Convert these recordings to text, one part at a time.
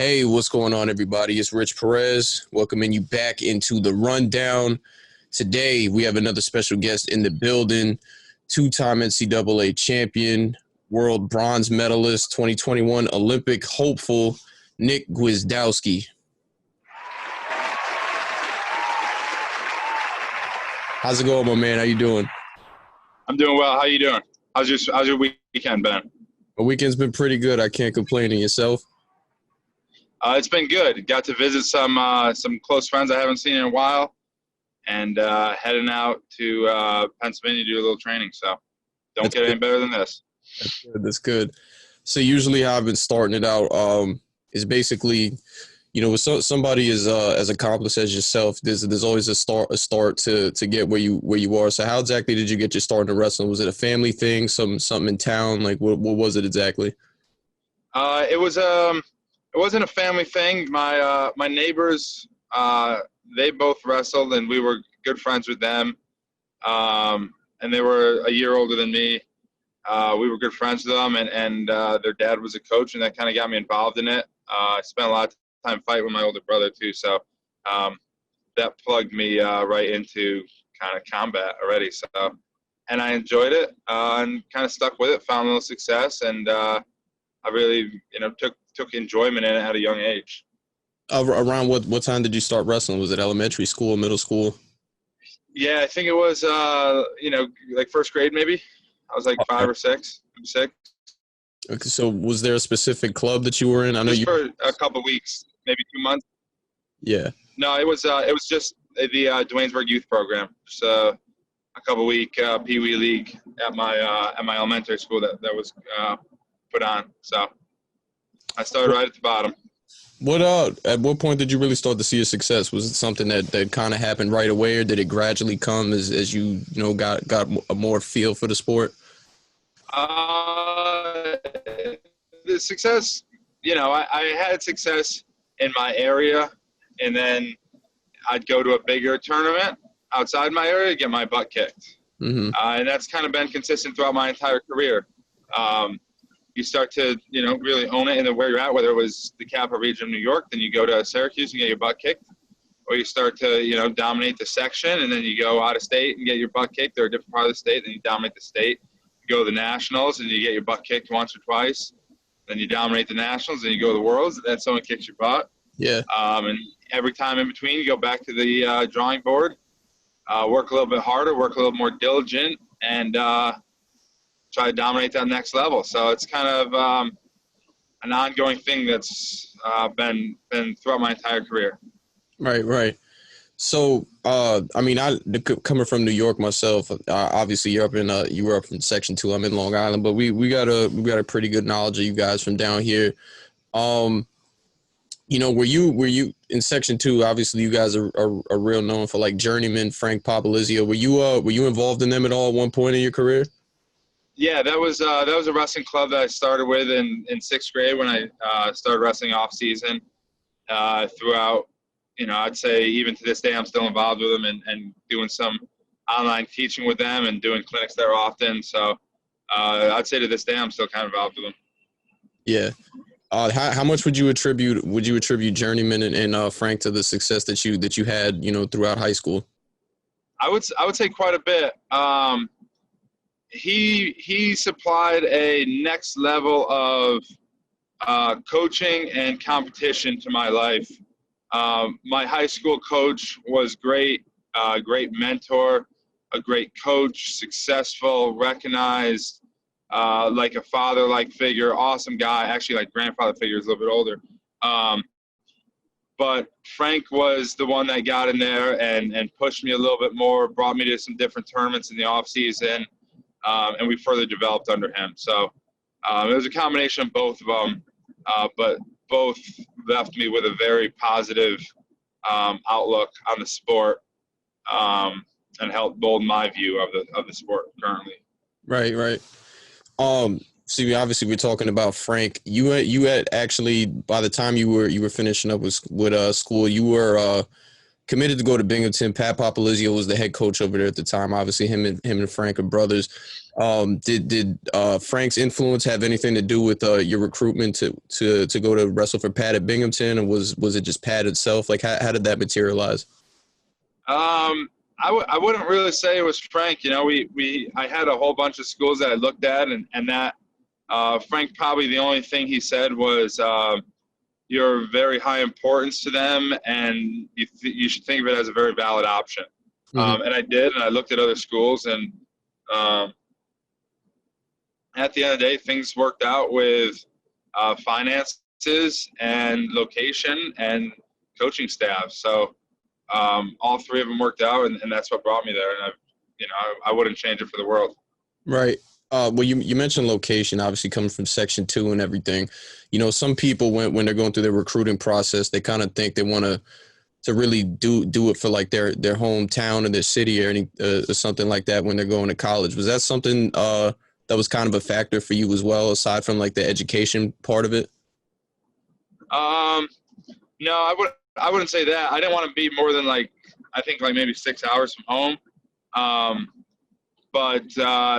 Hey, what's going on, everybody? It's Rich Perez, welcoming you back into the rundown. Today, we have another special guest in the building, two-time NCAA champion, world bronze medalist, 2021 Olympic hopeful, Nick Gwiazdowski. How's it going, my man? How you doing? I'm doing well. How you doing? How's your weekend been? My weekend's been pretty good. I can't complain. And yourself? It's been good. Got to visit some close friends I haven't seen in a while, and heading out to Pennsylvania to do a little training. So don't get any better than this. That's good. So usually how I've been starting it out is basically, with somebody as accomplished as yourself, there's always a start to get where you are. So how exactly did you get your start in wrestling? Was it a family thing, something in town? Like what was it exactly? It wasn't a family thing. My neighbors, they both wrestled, and we were good friends with them. And they were a year older than me. We were good friends with them, and their dad was a coach, and that kind of got me involved in it. I spent a lot of time fighting with my older brother too, so that plugged me right into kind of combat already. So, and I enjoyed it and kind of stuck with it, found a little success, and I really, took enjoyment in it at a young age. Around what time did you start wrestling? Was it elementary school, middle school? Yeah, I think it was, like first grade maybe. I was like 5 or 6. Okay, so was there a specific club that you were in? I know just for a couple of weeks, maybe 2 months. Yeah. No, it was just the Duanesburg youth program. Just a couple week Pee Wee league at my elementary school that was put on. So I started right at the bottom. At what point did you really start to see a success? Was it something that kind of happened right away, or did it gradually come as you got a more feel for the sport? The success, I had success in my area, and then I'd go to a bigger tournament outside my area to get my butt kicked. Mm-hmm. And that's kind of been consistent throughout my entire career. You start to, really own it in where you're at, whether it was the Capital Region of New York, then you go to Syracuse and get your butt kicked, or you start to, dominate the section, and then you go out of state and get your butt kicked, or a different part of the state, then you dominate the state. You go to the Nationals, and you get your butt kicked once or twice. Then you dominate the Nationals, and you go to the Worlds, and then someone kicks your butt. Yeah. And every time in between, you go back to the drawing board, work a little bit harder, work a little more diligent, and try to dominate that next level. So it's kind of an ongoing thing that's been throughout my entire career. Right. So, coming from New York myself, obviously you were up in Section 2. I'm in Long Island, but we got a pretty good knowledge of you guys from down here. Were you in Section 2? Obviously, you guys are real known for like Journeyman, Frank Papalizio. Were you involved in them at all at one point in your career? Yeah, that was a wrestling club that I started with in 6th grade when I started wrestling off season. Throughout, I'd say even to this day I'm still involved with them and doing some online teaching with them and doing clinics there often. So I'd say to this day I'm still kind of involved with them. Yeah. How much would you attribute Journeyman and Frank to the success that you had throughout high school? I would say quite a bit. He supplied a next level of coaching and competition to my life. My high school coach was great, great mentor, a great coach, successful, recognized, like a father-like figure, awesome guy. Actually, like grandfather figure is a little bit older. But Frank was the one that got in there and pushed me a little bit more, brought me to some different tournaments in the off season. And we further developed under him. So it was a combination of both of them, but both left me with a very positive outlook on the sport and helped mold my view of the sport currently. Right. See, obviously we're talking about Frank. You had actually, by the time you were finishing up with school, you were committed to go to Binghamton. Pat Popolizio was the head coach over there at the time. Obviously, him and Frank are brothers. Did Frank's influence have anything to do with your recruitment to go to wrestle for Pat at Binghamton, or was it just Pat itself? Like, how did that materialize? I wouldn't really say it was Frank. You know, I had a whole bunch of schools that I looked at, and that Frank, probably the only thing he said was, you're very high importance to them, and you should think of it as a very valid option. Mm-hmm. And I did, and I looked at other schools, and at the end of the day, things worked out with finances and location and coaching staff. So all three of them worked out, and that's what brought me there. And I wouldn't change it for the world. Right. Well, you mentioned location, obviously coming from Section 2 and everything. You know, some people, when they're going through their recruiting process, they kind of think they want to really do it for like their hometown or their city or something like that when they're going to college. Was that something that was kind of a factor for you as well, aside from like the education part of it? No, I wouldn't say that. I didn't want to be more than I think maybe 6 hours from home. But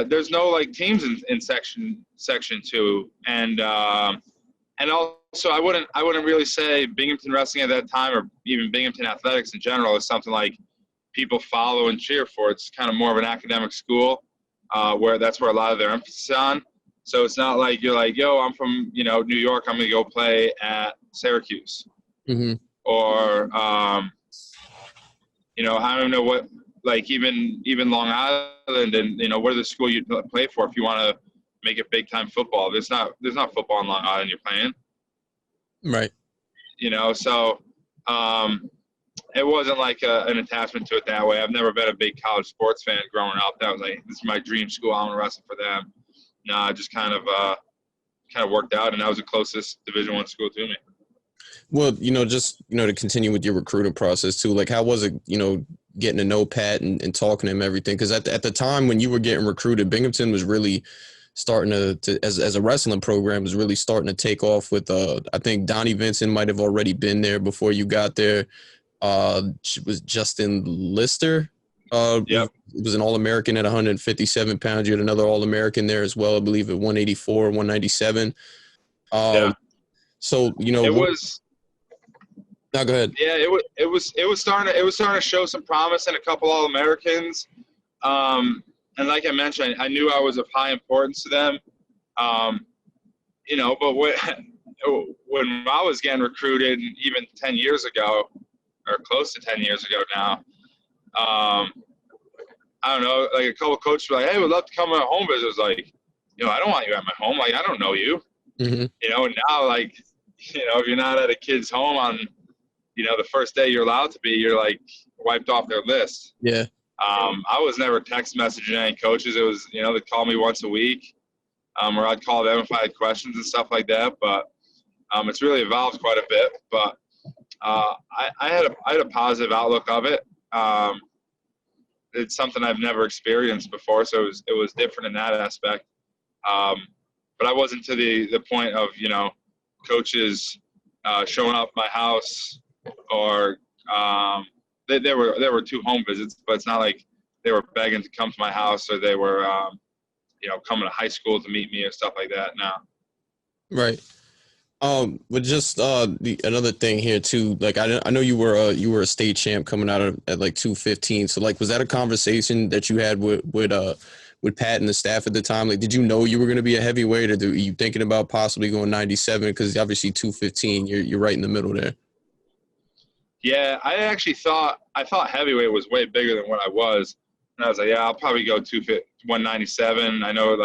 there's no teams in section 2, and also I wouldn't really say Binghamton Wrestling at that time, or even Binghamton Athletics in general, is something like people follow and cheer for. It's kind of more of an academic school, where that's where a lot of their emphasis is on. So it's not like you're like, yo, I'm from New York, I'm gonna go play at Syracuse, mm-hmm. or I don't know what. Even Long Island, and what are the school you play for if you want to make it big time football? There's not football in Long Island you're playing, right? So it wasn't like an attachment to it that way. I've never been a big college sports fan growing up. That was this is my dream school. I want to wrestle for them. Nah, it just kind of worked out, and that was the closest Division I school to me. Well, just to continue with your recruiting process too. Like, how was it? Getting to know Pat and talking to him, everything. Because at the time when you were getting recruited, Binghamton was really starting to as a wrestling program, was really starting to take off with, I think Donnie Vincent might have already been there before you got there. Was Justin Lister. Yep. Was an All-American at 157 pounds. You had another All-American there as well, I believe, at 184, 197. Yeah. So, it was. No, go ahead. Yeah, it was starting to show some promise in a couple All-Americans, and like I mentioned, I knew I was of high importance to them, But when I was getting recruited, even 10 years ago, or close to 10 years ago now, I don't know, a couple coaches were like, "Hey, we'd love to come on a home visit." I was like, I don't want you at my home. I don't know you. Mm-hmm. And now if you're not at a kid's home on the first day you're allowed to be, you're wiped off their list. Yeah. I was never text messaging any coaches. It was, they'd call me once a week, or I'd call them if I had questions and stuff like that. But it's really evolved quite a bit. But I had a positive outlook of it. It's something I've never experienced before, so it was different in that aspect. But I wasn't to the point of coaches showing up at my house. Or there were 2 home visits, but it's not like they were begging to come to my house, or they were coming to high school to meet me or stuff like that. Now, right. But just another thing here too. I know you were a state champ coming out at 215. So was that a conversation that you had with Pat and the staff at the time? Did you know you were going to be a heavyweight, or are you thinking about possibly going 97? Because obviously 215, you're right in the middle there. Yeah, I thought heavyweight was way bigger than what I was. And I was like, yeah, I'll probably go 197. I know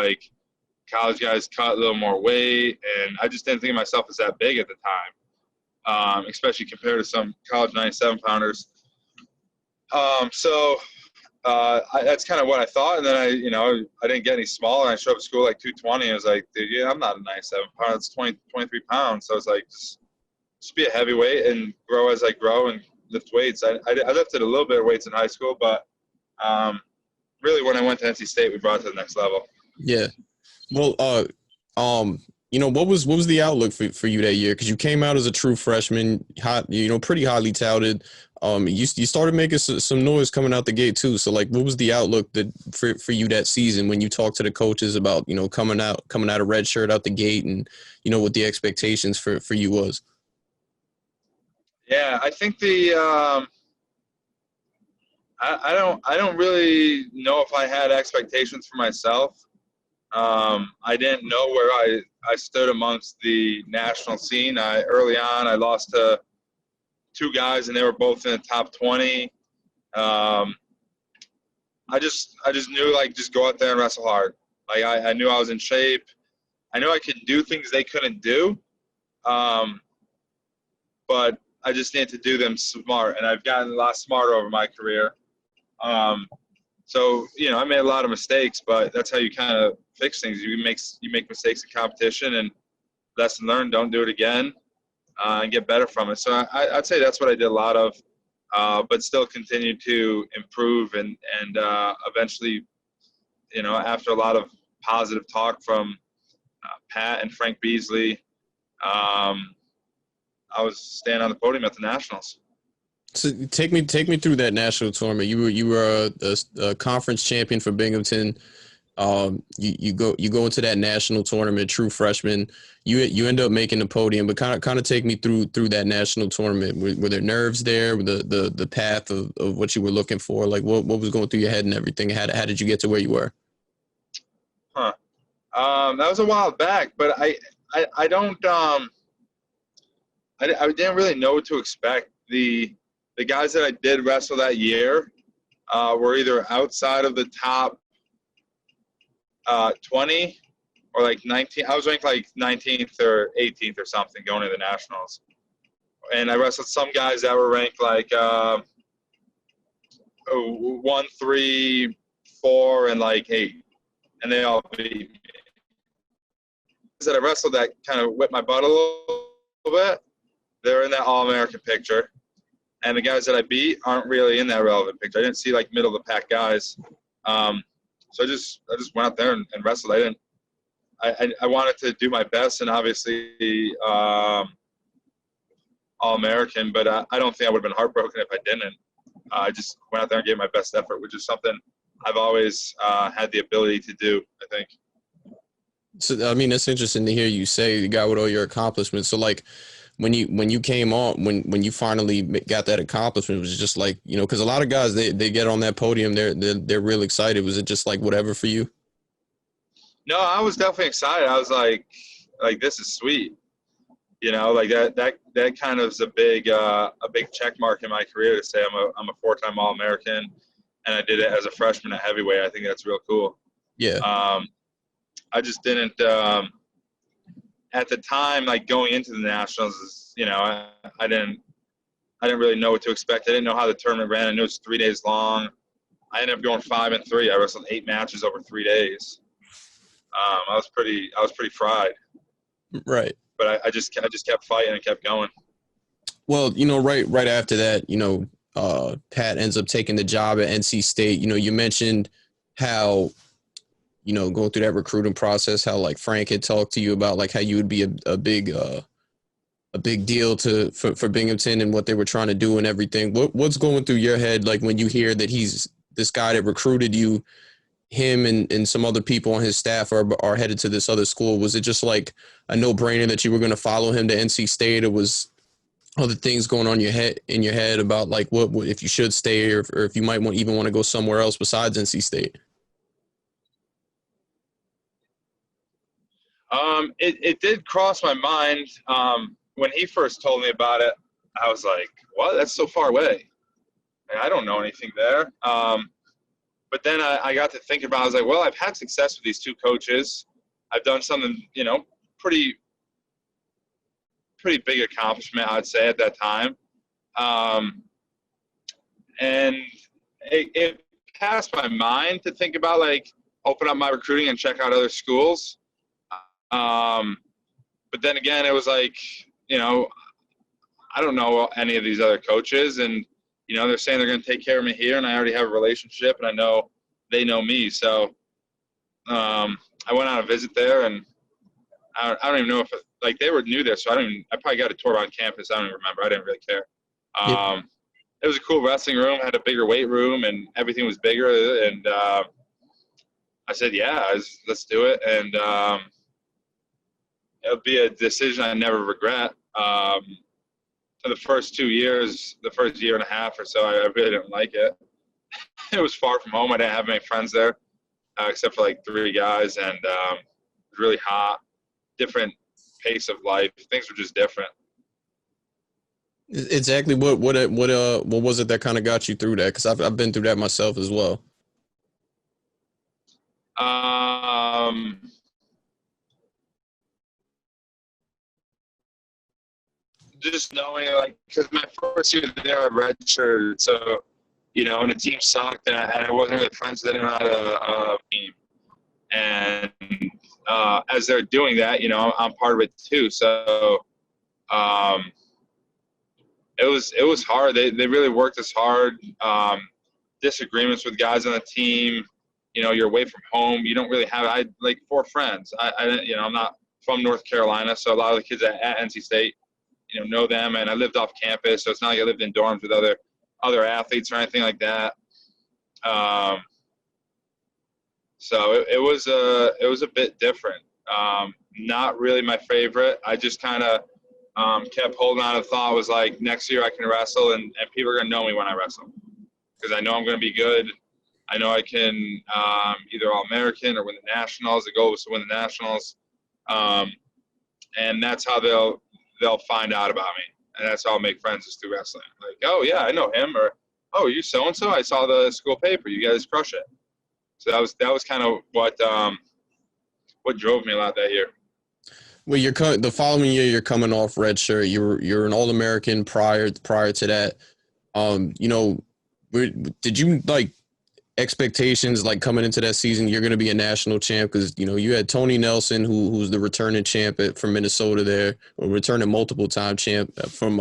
college guys cut a little more weight, and I just didn't think of myself as that big at the time, especially compared to some college 97-pounders. So that's kind of what I thought. And then I didn't get any smaller. I showed up at school 220. I was like, dude, yeah, I'm not a 97-pounder. It's 23 pounds. So I was like, just be a heavyweight and grow as I grow and lift weights. I lifted a little bit of weights in high school, but really when I went to NC State, we brought it to the next level. Yeah. Well, what was the outlook for you that year? Because you came out as a true freshman, pretty highly touted. You started making some noise coming out the gate too. So like, what was the outlook for you that season when you talked to the coaches about, you know, coming out a red shirt out the gate, and, you know, what the expectations for you was? Yeah, I think I don't really know if I had expectations for myself. I didn't know where I stood amongst the national scene. Early on, I lost to two guys, and they were both in the top 20. I just knew, like, just go out there and wrestle hard. Like, I knew I was in shape. I knew I could do things they couldn't do, but I just needed to do them smart, and I've gotten a lot smarter over my career. So, you know, I made a lot of mistakes, but that's how you kind of fix things. You make mistakes in competition, and lesson learned, don't do it again, and get better from it. So I'd say that's what I did a lot of, but still continued to improve, and eventually, you know, after a lot of positive talk from Pat and Frank Beasley, I was staying on the podium at the Nationals. So take me through that national tournament. You were a conference champion for Binghamton. You go into that national tournament, true freshman. You end up making the podium, but kind of take me through that national tournament. Were there nerves there? The path of what you were looking for? Like, what was going through your head and everything? How did you get to where you were? Huh. That was a while back, but I don't I didn't really know what to expect. The guys that I did wrestle that year were either outside of the top 20 or like 19. I was ranked like 19th or 18th or something going to the Nationals. And I wrestled some guys that were ranked like 1, 3, 4, and like 8. And they all beat me. That I wrestled that kind of whipped my butt a little bit. They're in that All-American picture. And the guys that I beat aren't really in that relevant picture. I didn't see like middle of the pack guys. So I just went out there and wrestled. I wanted to do my best, and obviously All-American, but I don't think I would have been heartbroken if I didn't. I just went out there and gave my best effort, which is something I've always had the ability to do, I think. So I mean, that's interesting to hear you say the guy with all your accomplishments. So like, when you came on, when you finally got that accomplishment, it was just like, you know, because a lot of guys, they get on that podium, they're real excited. Was it just like whatever for you? No, I was definitely excited. I was like this is sweet, you know, like that kind of is a big check mark in my career to say I'm a 4-time All-American, and I did it as a freshman at heavyweight. I think that's real cool. Yeah. I just didn't at the time, like going into the Nationals, you know, I didn't really know what to expect. I didn't know how the tournament ran. I knew it was 3 days long. I ended up going 5-3. I wrestled 8 matches over 3 days. I was pretty fried. Right. But I just kept fighting and kept going. Well, you know, right after that, you know, Pat ends up taking the job at NC State. You know, you mentioned how, you know, going through that recruiting process, how like Frank had talked to you about like how you would be a big deal for Binghamton and what they were trying to do and everything. What's going through your head like when you hear that he's this guy that recruited you, him and some other people on his staff are headed to this other school? Was it just like a no-brainer that you were going to follow him to NC State, or was other things going on in your head about like what if you should stay, or if you might even want to go somewhere else besides NC State? It did cross my mind. When he first told me about it, I was like, what? That's so far away. I don't know anything there. But then I got to think about it. I was like, well, I've had success with these two coaches. I've done something, you know, pretty big accomplishment, I'd say, at that time. And it passed my mind to think about, like, open up my recruiting and check out other schools. But then again, it was like, you know, I don't know any of these other coaches, and, you know, they're saying they're going to take care of me here, and I already have a relationship, and I know they know me. So I went on a visit there, and I don't even know if like they were new there, so I probably got a tour on campus. I don't even remember. I didn't really care. Yeah. it was a cool wrestling room, had a bigger weight room, and everything was bigger. And I said, yeah, let's do it. And it'll be a decision I never regret. For the first 2 years, the first year and a half or so, I really didn't like it. It was far from home. I didn't have many friends there, except for like 3 guys, and it was really hot, different pace of life. Things were just different. Exactly. What was it that kind of got you through that? Because I've been through that myself as well. Just knowing, like, because my first year there, I redshirted, so and the team sucked, and I wasn't really friends with anyone on a team. And as they're doing that, I'm part of it too. So it was hard. They really worked us hard. Disagreements with guys on the team. You're away from home. You don't really have. I had like 4 friends. I'm not from North Carolina, so a lot of the kids at NC State, know them, and I lived off campus, so it's not like I lived in dorms with other athletes or anything like that. So it was a bit different. Not really my favorite. I just kind of kept holding on to the thought. Was like, next year I can wrestle, and people are going to know me when I wrestle, because I know I'm going to be good. I know I can either All-American or win the Nationals. The goal was to win the Nationals. And that's how they'll find out about me. And that's how I'll make friends, is through wrestling. Like, oh, yeah, I know him. Or, oh, you so-and-so? I saw the school paper. You guys crush it. So that was kind of what drove me a lot that year. Well, the following year, you're coming off red shirt. You're an All-American prior to that. Did you like expectations like coming into that season? You're going to be a national champ, because you had Tony Nelson, who's the returning champ from Minnesota there, or returning multiple time champ from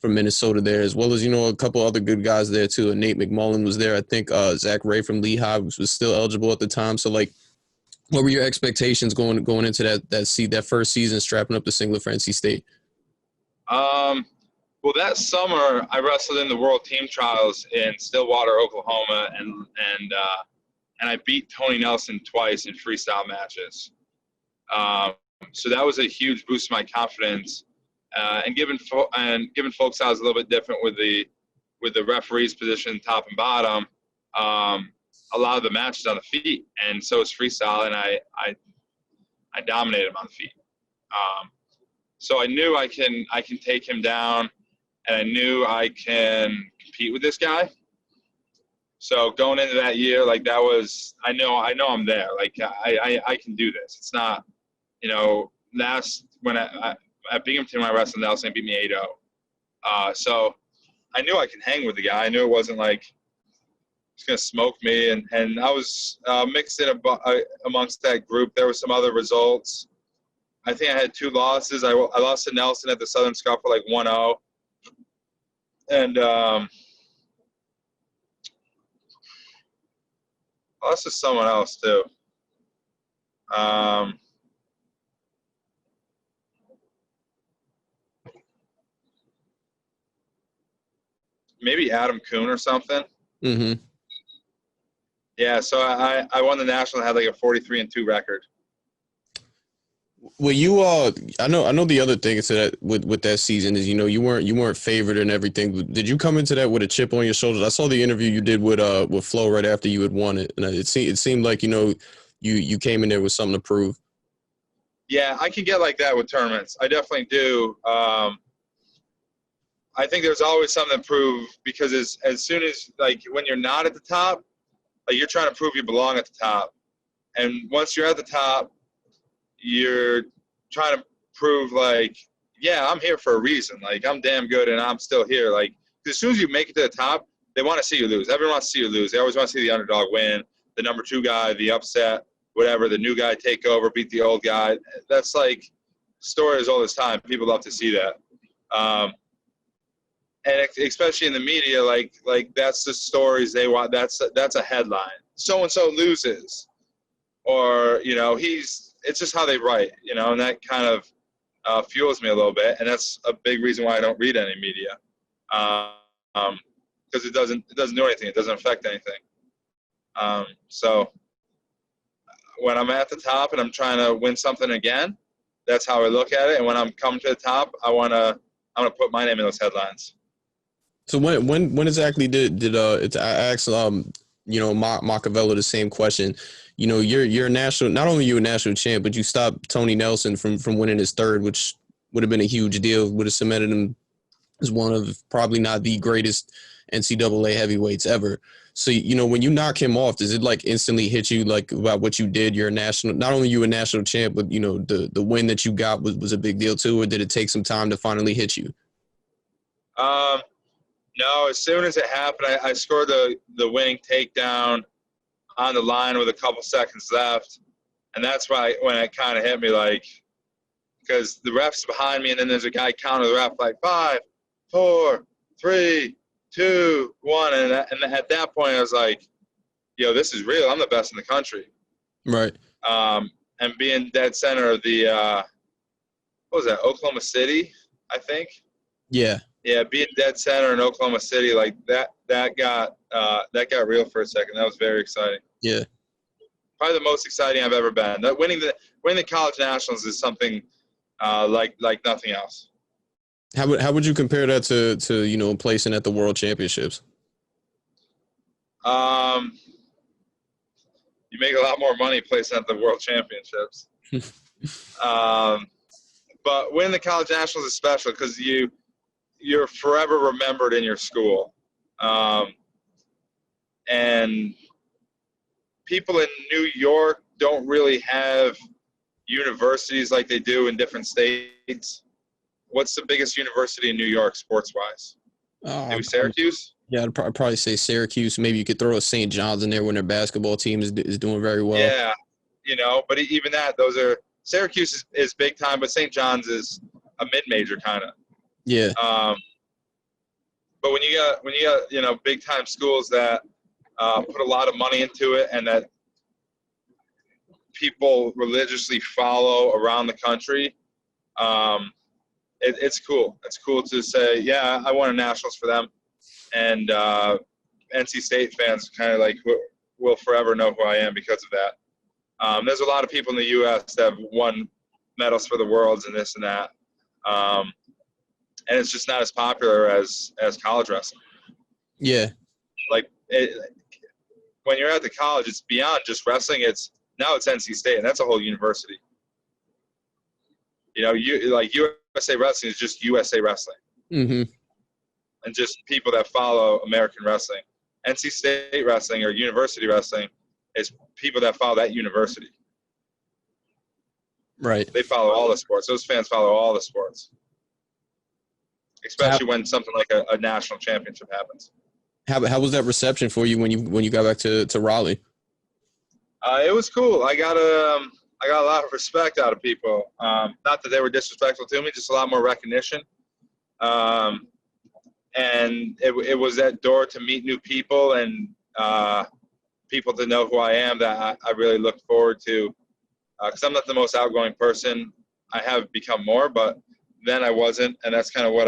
Minnesota there, as well as a couple other good guys there too. And Nate McMullen was there. I think Zach Ray from Lehigh was still eligible at the time. So like, what were your expectations going into that first season, strapping up the singlet for NC State? Well, that summer I wrestled in the World Team Trials in Stillwater, Oklahoma, and I beat Tony Nelson twice in freestyle matches. So that was a huge boost to my confidence. And given folk styles a little bit different with the referee's position, top and bottom, a lot of the matches on the feet, and so is freestyle, and I dominated him on the feet. So I knew I can take him down, and I knew I can compete with this guy. So going into that year, like, that was, I know I'm there. Like, I can do this. It's not, last when I Binghamton, when I wrestled Nelson, beat me 8-0. So I knew I could hang with the guy. I knew it wasn't like he's going to smoke me. And I was mixed in amongst that group. There were some other results. I think I had 2 losses. I lost to Nelson at the Southern Scuffle, like 1-0. And I lost to someone else too. Maybe Adam Kuhn or something. Mm-hmm. Yeah, so I won the national. I had like a 43-2 record. Well, I know the other thing to that with that season is you weren't favored and everything. Did you come into that with a chip on your shoulders? I saw the interview you did with Flo right after you had won it, and it seemed like you came in there with something to prove. Yeah, I can get like that with tournaments. I definitely do. I think there's always something to prove, because as soon as, like, when you're not at the top, like, you're trying to prove you belong at the top, and once you're at the top, you're trying to prove, like, yeah, I'm here for a reason. Like, I'm damn good, and I'm still here. Like, as soon as you make it to the top, they want to see you lose. Everyone wants to see you lose. They always want to see the underdog win, the number 2 guy, the upset, whatever, the new guy take over, beat the old guy. That's like stories all this time. People love to see that. And especially in the media, like that's the stories they want. That's a headline. So-and-so loses. Or, it's just how they write, and that kind of fuels me a little bit. And that's a big reason why I don't read any media. because it doesn't do anything. It doesn't affect anything. So when I'm at the top and I'm trying to win something again, that's how I look at it. And when I'm coming to the top, I want to put my name in those headlines. So when exactly did I asked Machiavelli the same question. You know, you're a national, not only you a national champ, but you stopped Tony Nelson from winning his third, which would have been a huge deal, would have cemented him as one of probably not the greatest NCAA heavyweights ever. So, you know, when you knock him off, does it like instantly hit you like about what you did? You're a national, not only you a national champ, but, you know, the win that you got was a big deal too, or did it take some time to finally hit you? No, as soon as it happened, I scored the winning takedown on the line with a couple seconds left. And that's when it kind of hit me, like, because the ref's behind me, and then there's a guy counting the ref like 5, 4, 3, 2, 1. And at that point, I was like, yo, this is real. I'm the best in the country. Right. And being dead center of the, what was that, Oklahoma City, I think? Yeah. Yeah, being dead center in Oklahoma City, like that got real for a second. That was very exciting. Yeah. Probably the most exciting I've ever been. Winning the college nationals is something like nothing else. How would you compare that to you know, placing at the World Championships? You make a lot more money placing at the World Championships. But winning the college nationals is special because you're forever remembered in your school. And people in New York don't really have universities like they do in different states. What's the biggest university in New York sports-wise? Maybe Syracuse? Yeah, I'd probably say Syracuse. Maybe you could throw a St. John's in there when their basketball team is doing very well. Yeah, you know, but even that, Syracuse is big time, but St. John's is a mid-major kind of. Yeah. But when you got you know, big time schools that put a lot of money into it and that people religiously follow around the country, it's cool. It's cool to say, yeah, I won a nationals for them, and NC State fans kind of like will forever know who I am because of that. There's a lot of people in the U.S. that have won medals for the worlds and this and that. And it's just not as popular as college wrestling. Yeah. Like when you're at the college, it's beyond just wrestling. Now it's NC State, and that's a whole university. You know, USA Wrestling is just USA Wrestling. Mm-hmm. And just people that follow American wrestling. NC State Wrestling or University Wrestling is people that follow that university. Right. They follow all the sports. Those fans follow all the sports. Especially when something like a national championship happens. How was that reception for you when you got back to Raleigh? It was cool. I got a lot of respect out of people. Not that they were disrespectful to me, just a lot more recognition. And it was that door to meet new people and people to know who I am that I really looked forward to. Because I'm not the most outgoing person. I have become more, but then I wasn't, and that's kind of what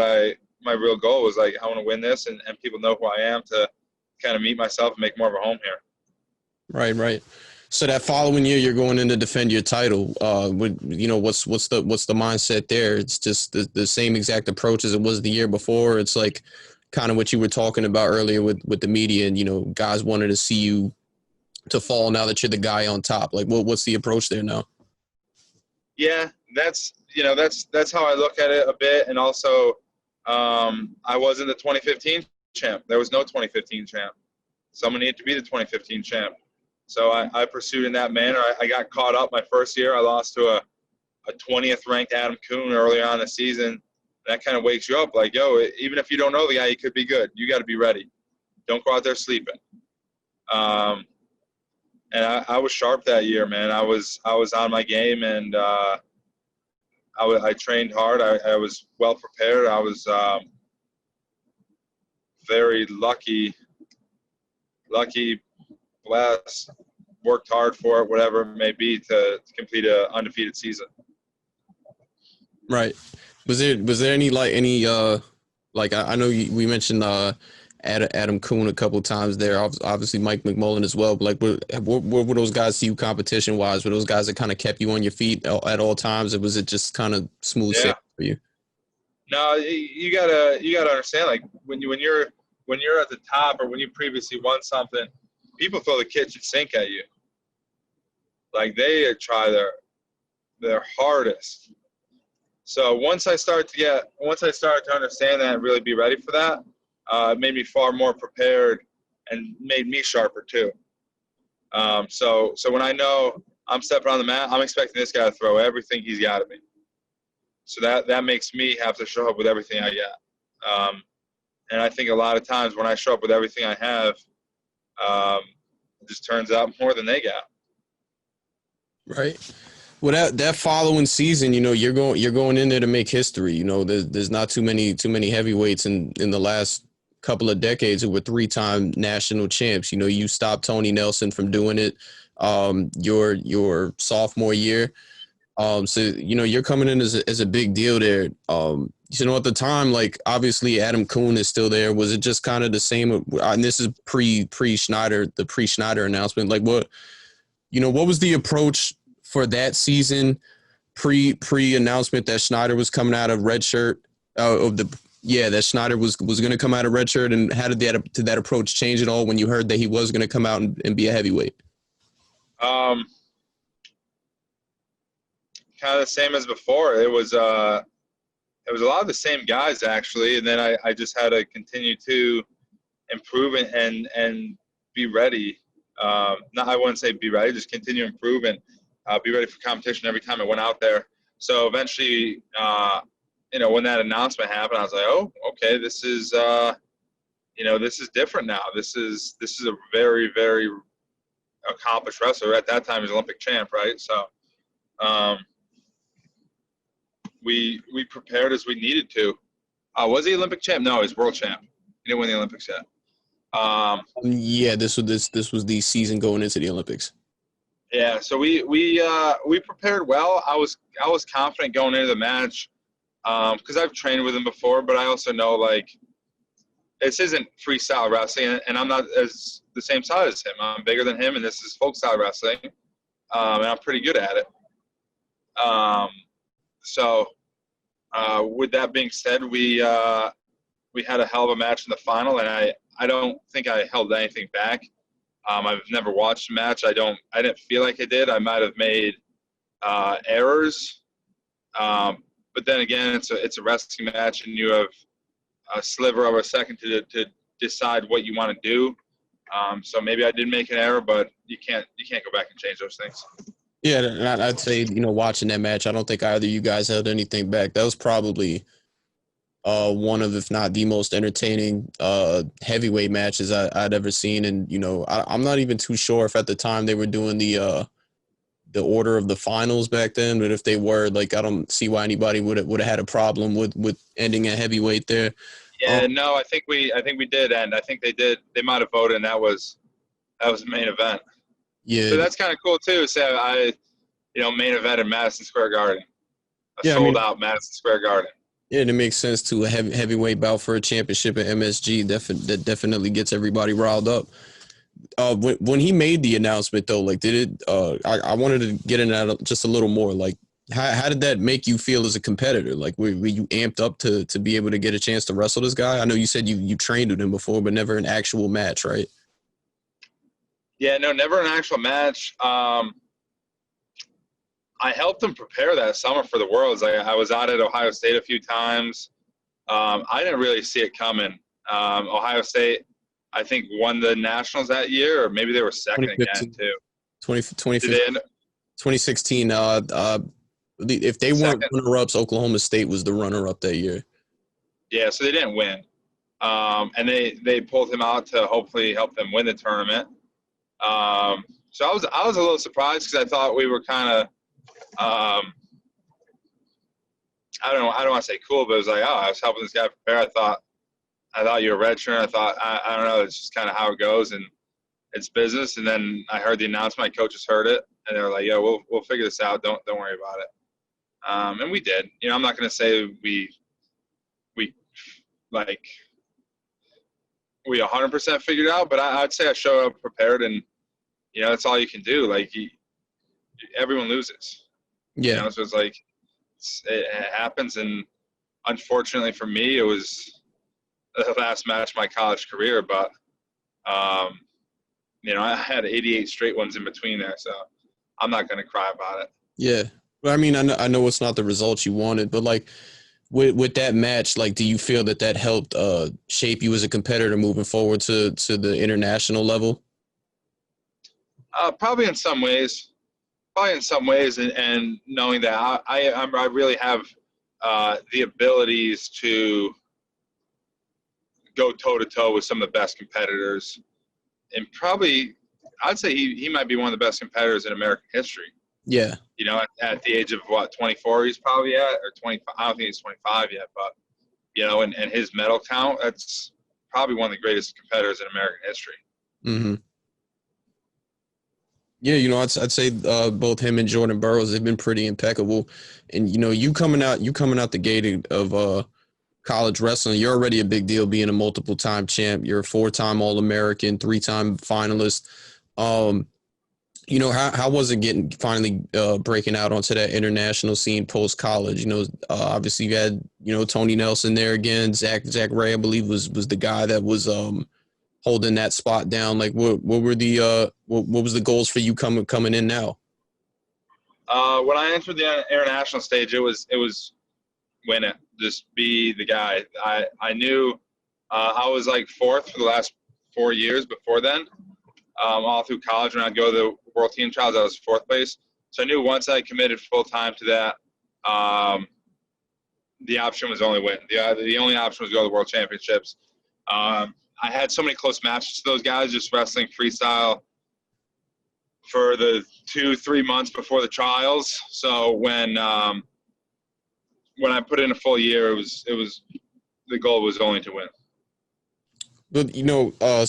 my real goal was. Like, I want to win this, and people know who I am to kind of meet myself and make more of a home here. Right. So that following year, you're going in to defend your title. You know, what's the mindset there? It's just the same exact approach as it was the year before. It's like kind of what you were talking about earlier with the media, and, you know, guys wanted to see you to fall now that you're the guy on top. Like, what's the approach there now? Yeah, that's how I look at it a bit. And also, I wasn't the 2015 champ. There was no 2015 champ. Someone needed to be the 2015 champ. So I pursued in that manner. I got caught up my first year. I lost to a 20th ranked Adam Kuhn earlier on in the season. That kind of wakes you up. Like, yo, even if you don't know the guy, he could be good. You got to be ready. Don't go out there sleeping. And I was sharp that year, man. I was on my game, and I trained hard. I was well prepared. I was very lucky, blessed, worked hard for it, whatever it may be, to complete an undefeated season. Right. Was there any Like I know we mentioned Adam Kuhn a couple times there. Obviously Mike McMullen as well. But like, what were those guys to you competition wise? Were those guys that kind of kept you on your feet at all times, or was it just kind of smooth Yeah. sailing for you? No, you gotta understand. Like when you're at the top, or when you previously won something, people throw the kitchen sink at you. Like they try their hardest. So once I started to understand that and really be ready for that, it made me far more prepared and made me sharper too. So when I know I'm stepping on the mat, I'm expecting this guy to throw everything he's got at me. So that makes me have to show up with everything I got. And I think a lot of times when I show up with everything I have, it just turns out more than they got. Right. Well, that following season, you're going in there to make history. There's not too many heavyweights in the last couple of decades who were 3-time national champs. You stopped Tony Nelson from doing it your sophomore year. So you're coming in as a big deal there. At the time, like obviously Adam Kuhn is still there. Was it just kind of the same? And this is pre Schneider, the pre Schneider announcement. Like what was the approach for that season pre announcement that Schneider was coming out of redshirt that Schneider was going to come out of redshirt, and how did that approach change at all when you heard that he was going to come out and be a heavyweight? Kind of the same as before. It was a lot of the same guys actually, and then I just had to continue to improve and be ready. I wouldn't say be ready, just continue to improve and be ready for competition every time I went out there. So eventually, when that announcement happened, I was like, oh, okay, this is different now. This is a very, very accomplished wrestler. At that time, he was Olympic champ, right? So we prepared as we needed to. Was he Olympic champ? No, he's world champ. He didn't win the Olympics yet. This was the season going into the Olympics. Yeah, so we prepared well. I was confident going into the match because I've trained with him before, but I also know like this isn't freestyle wrestling, and I'm not as the same size as him. I'm bigger than him, and this is folk style wrestling, and I'm pretty good at it. So with that being said, we had a hell of a match in the final, and I don't think I held anything back. I've never watched a match. I didn't feel like I did. I might have made errors, but then again, it's a wrestling match, and you have a sliver of a second to decide what you want to do. So maybe I did make an error, but you can't go back and change those things. Yeah, and I'd say watching that match, I don't think either of you guys held anything back. That was probably one of, if not the most entertaining heavyweight matches I'd ever seen. And I'm not even too sure if at the time they were doing the order of the finals back then, but if they were, like, I don't see why anybody would have had a problem with ending at heavyweight there. Yeah, no, I think we did end. I think they did. They might have voted, and that was the main event. Yeah, so that's kind of cool too. So main event in Madison Square Garden, sold out Madison Square Garden. Yeah, and it makes sense to a heavyweight bout for a championship at MSG. That definitely gets everybody riled up. When he made the announcement, though, like, did it? I wanted to get into that just a little more. Like, how did that make you feel as a competitor? Like, were you amped up to be able to get a chance to wrestle this guy? I know you said you trained with him before, but never an actual match, right? Yeah, no, never an actual match. I helped him prepare that summer for the Worlds. I was out at Ohio State a few times. I didn't really see it coming. Ohio State, I think, won the Nationals that year, or maybe they were second again, too. 2016. If they weren't runner-ups, Oklahoma State was the runner-up that year. Yeah, so they didn't win. And they pulled him out to hopefully help them win the tournament. So I was a little surprised because I thought we were kind of I don't want to say cool, but it was like, oh, I was helping this guy prepare. I thought you were redshirt. I thought I don't know. It's just kind of how it goes, and it's business. And then I heard the announcement. My coaches heard it, and they were like, yeah, we'll figure this out. Don't worry about it. And we did. I'm not going to say we like we 100% figured out, but I'd say I showed up prepared, and that's all you can do. Like everyone loses, Yeah. so it's like it happens, and unfortunately for me, it was the last match of my college career, but I had 88 straight ones in between there, so I'm not going to cry about it. Yeah. But I mean, I know it's not the results you wanted, but like with that match, like, do you feel that helped shape you as a competitor moving forward to the international level? Probably in some ways. And knowing that I really have the abilities to go toe to toe with some of the best competitors, and probably I'd say he might be one of the best competitors in American history. Yeah. At the age of 24, he's probably at, or 25. I don't think he's 25 yet, but and his medal count, that's probably one of the greatest competitors in American history. Mm-hmm. Yeah, I'd say both him and Jordan Burroughs, they've been pretty impeccable. And you coming out the gate of college wrestling, you're already a big deal being a multiple time champ. You're a 4-time All-American, 3-time finalist. How was it finally breaking out onto that international scene post college? Obviously you had Tony Nelson there again. Zach Ray, I believe, was the guy that was holding that spot down. Like, what were the what was the goals for you coming in now? When I entered the international stage, it was win it, just be the guy. I knew I was like fourth for the last 4 years before then. All through college, when I'd go to the World Team Trials, I was fourth place. So I knew once I committed full time to that, the option was only win. The only option was go to the World Championships. I had so many close matches to those guys, just wrestling freestyle for the 2-3 months before the trials. So when I put in a full year, it was the goal was only to win. But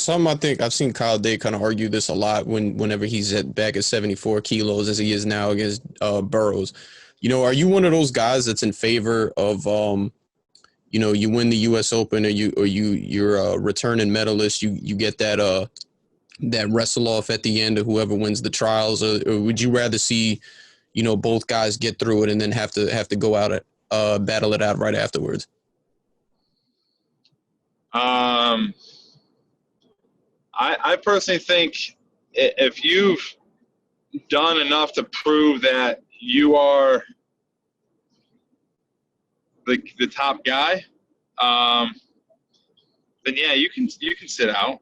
some, I think I've seen Kyle Day kind of argue this a lot whenever he's back at 74 kilos as he is now against Burroughs. Are you one of those guys that's in favor of you win the U.S. Open, or you're a returning medalist, you get that wrestle off at the end of whoever wins the trials, or would you rather see both guys get through it and then have to go out at battle it out right afterwards? I personally think if you've done enough to prove that you are the top guy, then yeah, you can sit out.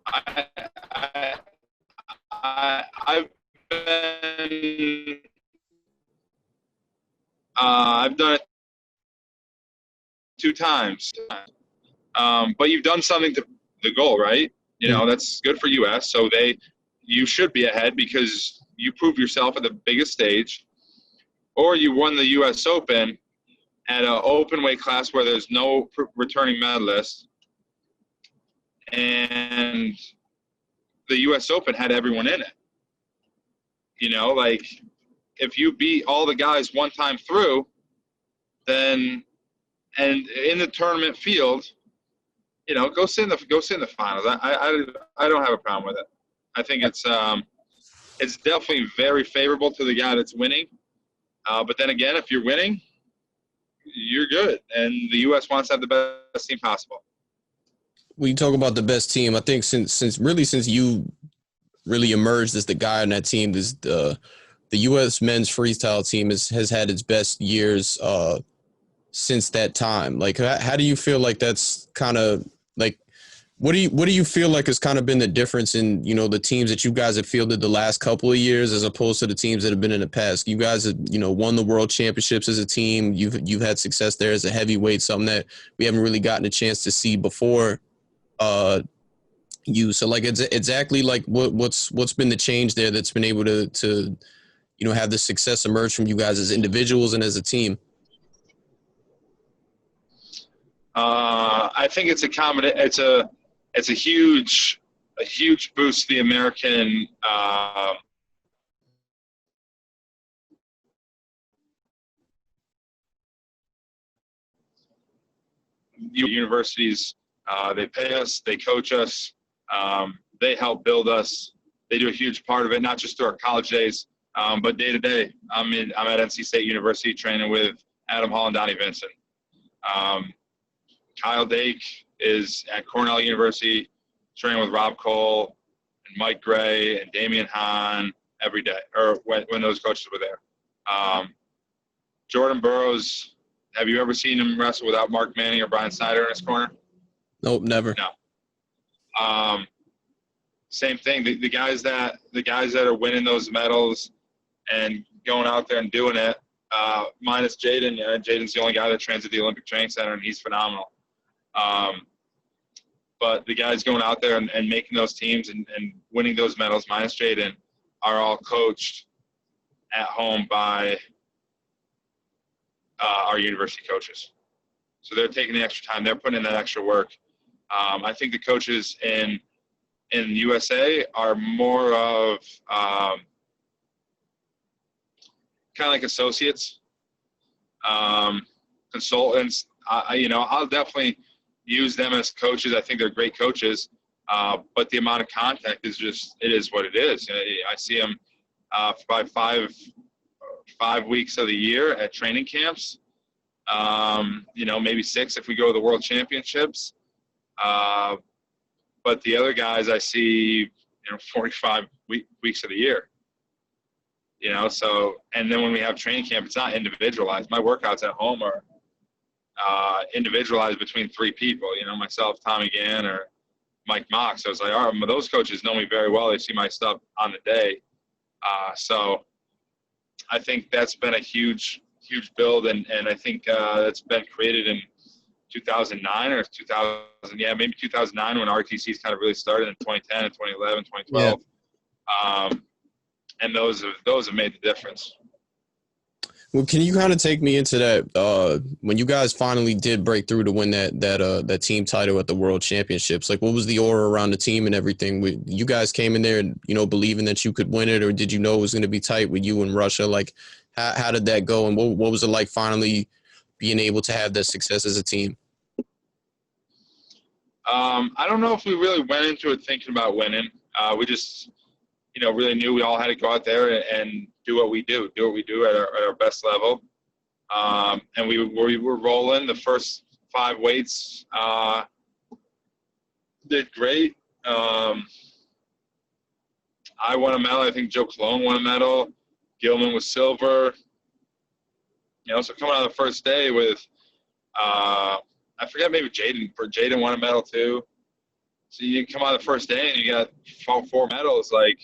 I've done it 2 times, but you've done something to the goal, right? That's good for US. So you should be ahead because you prove yourself at the biggest stage, or you won the US Open at an open weight class where there's no returning medalist, and the US Open had everyone in it. Like if you beat all the guys one time through, then and in the tournament field, go sit in the finals. I don't have a problem with it. I think it's definitely very favorable to the guy that's winning. But then again, if you're winning, you're good, and the U.S. wants to have the best team possible. When you talk about the best team, I think since you really emerged as the guy on that team, the U.S. men's freestyle team has had its best years since that time. Like, how do you feel like that's kind of like, what do you feel like has kind of been the difference in, the teams that you guys have fielded the last couple of years as opposed to the teams that have been in the past? You guys have, won the world championships as a team. You've had success there as a heavyweight, something that we haven't really gotten a chance to see before you. So like, it's exactly like what's been the change there that's been able to have the success emerge from you guys as individuals and as a team? I think it's a huge boost to the American universities They pay us, they coach us, they help build us. They do a huge part of it, not just through our college days, but day to day. I'm at NC State University training with Adam Hall and Donnie Vincent. Kyle Dake is at Cornell University training with Rob Cole and Mike Gray and Damian Hahn every day, or when those coaches were there. Jordan Burroughs, have you ever seen him wrestle without Mark Manning or Brian Snyder in his corner? Nope, never. No. Same thing. The guys that are winning those medals and going out there and doing it, minus Jaden. Jaden's the only guy that trains at the Olympic Training Center, and he's phenomenal. But the guys going out there and making those teams and winning those medals, minus Jaden, are all coached at home by our university coaches. So they're taking the extra time. They're putting in that extra work. I think the coaches in USA are more of kind of like associates, consultants. I'll definitely use them as coaches. I think they're great coaches, but the amount of contact is it is what it is. I see them by 5 weeks of the year at training camps. Maybe 6 if we go to the World Championships. But the other guys I see, 45 weeks of the year. So, and then when we have training camp, it's not individualized. My workouts at home are individualized between 3 people, myself, Tommy Gann, or Mike Mock. So it's like, all right, those coaches know me very well. They see my stuff on the day. So I think that's been a huge build, and I think that's been created in 2009 or 2000, maybe 2009 when RTCs kind of really started, in 2010 and 2011, 2012. Yeah. And those have made the difference. Well, can you kind of take me into that when you guys finally did break through to win that team title at the World Championships? Like, what was the aura around the team and everything? You guys came in there, believing that you could win it, or did you know it was going to be tight with you and Russia? Like, how did that go, and what was it like finally being able to have that success as a team? I don't know if we really went into it thinking about winning. We just, really knew we all had to go out there and do what we do at our best level. And we were rolling. The first 5 weights did great. I won a medal. I think Joe Cologne won a medal. Gilman was silver. So coming out of the first day with, I forget, maybe Jaden won a medal too. So you come out of the first day and you got 4 medals. Like,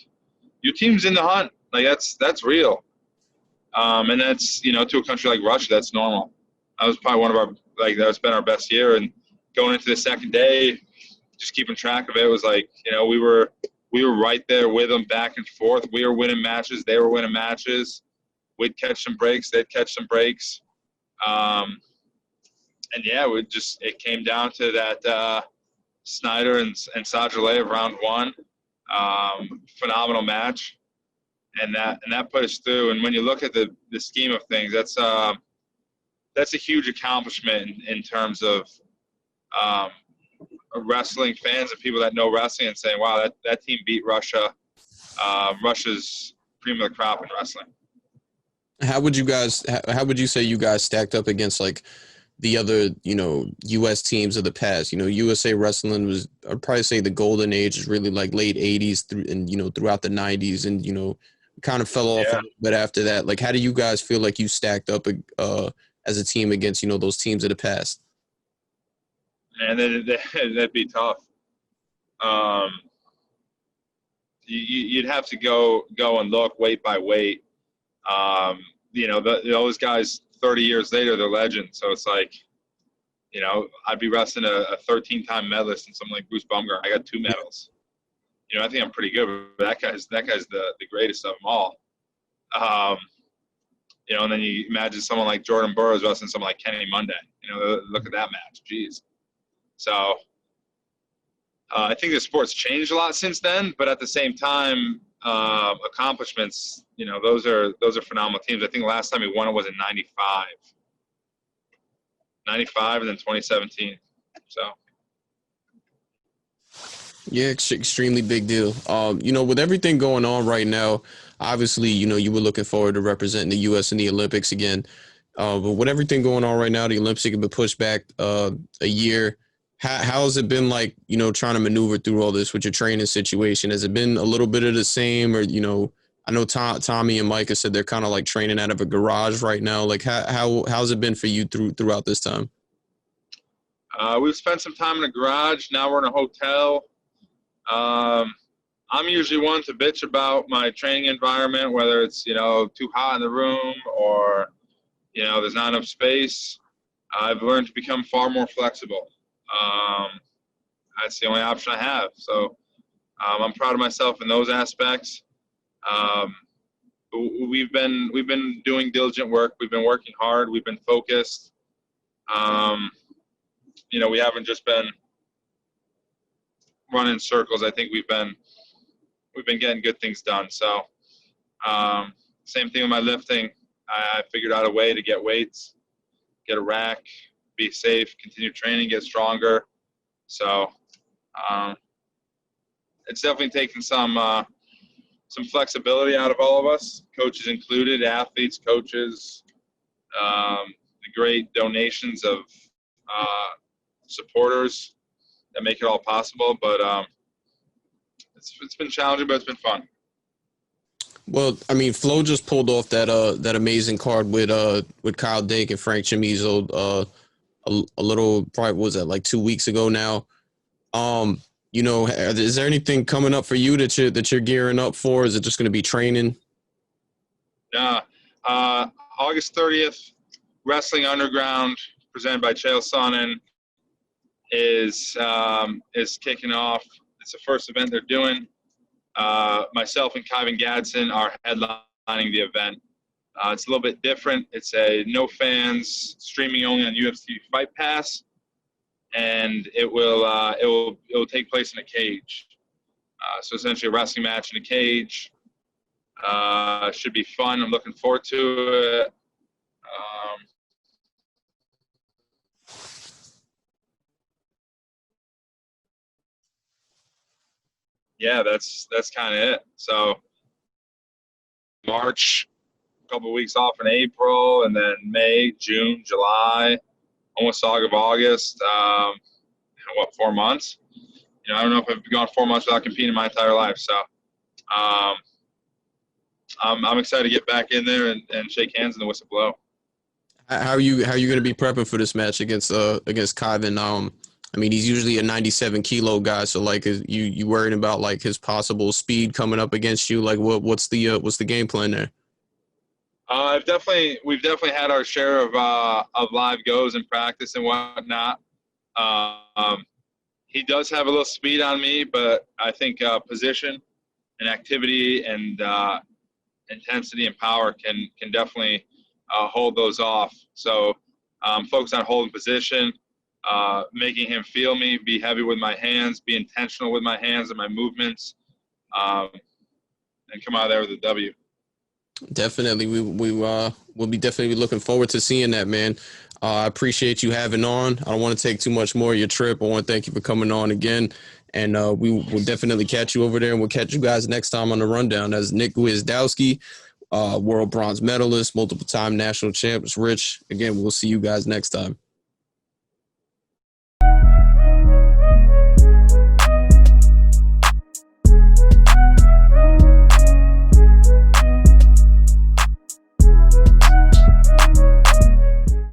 your team's in the hunt. Like, that's real. And that's, to a country like Russia, that's normal. That was probably one of our, that's been our best year. And going into the second day, just keeping track of it was like, we were right there with them back and forth. We were winning matches. They were winning matches. We'd catch some breaks. They'd catch some breaks. And yeah, it came down to that Snyder and Sajalev round 1. Phenomenal match. And that put us through. And when you look at the scheme of things, that's a huge accomplishment in terms of wrestling fans and people that know wrestling and saying, wow, that team beat Russia. Russia's cream of the crop in wrestling. How would you say you guys stacked up against like the other, U.S. teams of the past? USA Wrestling was, I'd probably say the golden age is really like late 80s throughout the 90s, and, kind of fell off a little bit after that. Like, how do you guys feel like you stacked up as a team against, those teams of the past? And that'd be tough. You'd have to go and look weight by weight. Those guys 30 years later, they're legends. So it's like, I'd be wrestling a 13-time medalist and someone like Bruce Bumgarner. I got 2 medals. I think I'm pretty good, but that guy's the greatest of them all. And then you imagine someone like Jordan Burroughs wrestling someone like Kenny Monday. Look at that match. Jeez. So I think the sport's changed a lot since then, but at the same time, accomplishments, those are phenomenal teams. I think the last time we won it was in 95 and then 2017. So Yeah, extremely big deal. With everything going on right now, obviously, you were looking forward to representing the U.S. in the Olympics again. But with everything going on right now, the Olympics have been pushed back a year. How has it been like, trying to maneuver through all this with your training situation? Has it been a little bit of the same, or I know Tommy and Micah said they're kind of like training out of a garage right now. Like, how's it been for you throughout this time? We've spent some time in a garage. Now we're in a hotel. I'm usually one to bitch about my training environment, whether it's, too hot in the room or, there's not enough space. I've learned to become far more flexible. That's the only option I have. So I'm proud of myself in those aspects. We've been doing diligent work. We've been working hard. We've been focused. We haven't just been running circles. I think we've been getting good things done. So same thing with my lifting. I figured out a way to get weights, get a rack, be safe, continue training, get stronger. So it's definitely taken some flexibility out of all of us, coaches included, athletes, coaches, the great donations of supporters that make it all possible. But it's been challenging, but it's been fun. Well, I mean, Flo just pulled off that amazing card with Kyle Dake and Frank Chamizo a little, probably, what was that, like 2 weeks ago now? Is there anything coming up for you that you're gearing up for? Is it just going to be training? Yeah, August 30th, Wrestling Underground, presented by Chael Sonnen, is kicking off. It's the first event they're doing. Myself and Kyvan Gadsden are headlining the event. It's a little bit different. It's a no fans, streaming only on UFC Fight Pass, and it will take place in a cage. So essentially a wrestling match in a cage. Should be fun. I'm looking forward to it. Yeah, that's kind of it. So March, a couple of weeks off in April, and then May, June, July, almost August. 4 months? I don't know if I've gone 4 months without competing my entire life. So I'm excited to get back in there and shake hands and the whistle blow. How are you going to be prepping for this match against Kyvan? I mean, he's usually a 97 kilo guy, so like, you worried about like his possible speed coming up against you? Like, what's the game plan there? We've definitely had our share of live goes in practice and whatnot. He does have a little speed on me, but I think position and activity and intensity and power can definitely hold those off. So focus on holding position, making him feel me, be heavy with my hands, be intentional with my hands and my movements, and come out of there with a W. Definitely. We'll be definitely looking forward to seeing that, man. I appreciate you having on. I don't want to take too much more of your trip. I want to thank you for coming on again. And we will definitely catch you over there, and we'll catch you guys next time on the Rundown. That's Nick Gwiazdowski, world bronze medalist, multiple-time national champs. Rich, again, we'll see you guys next time.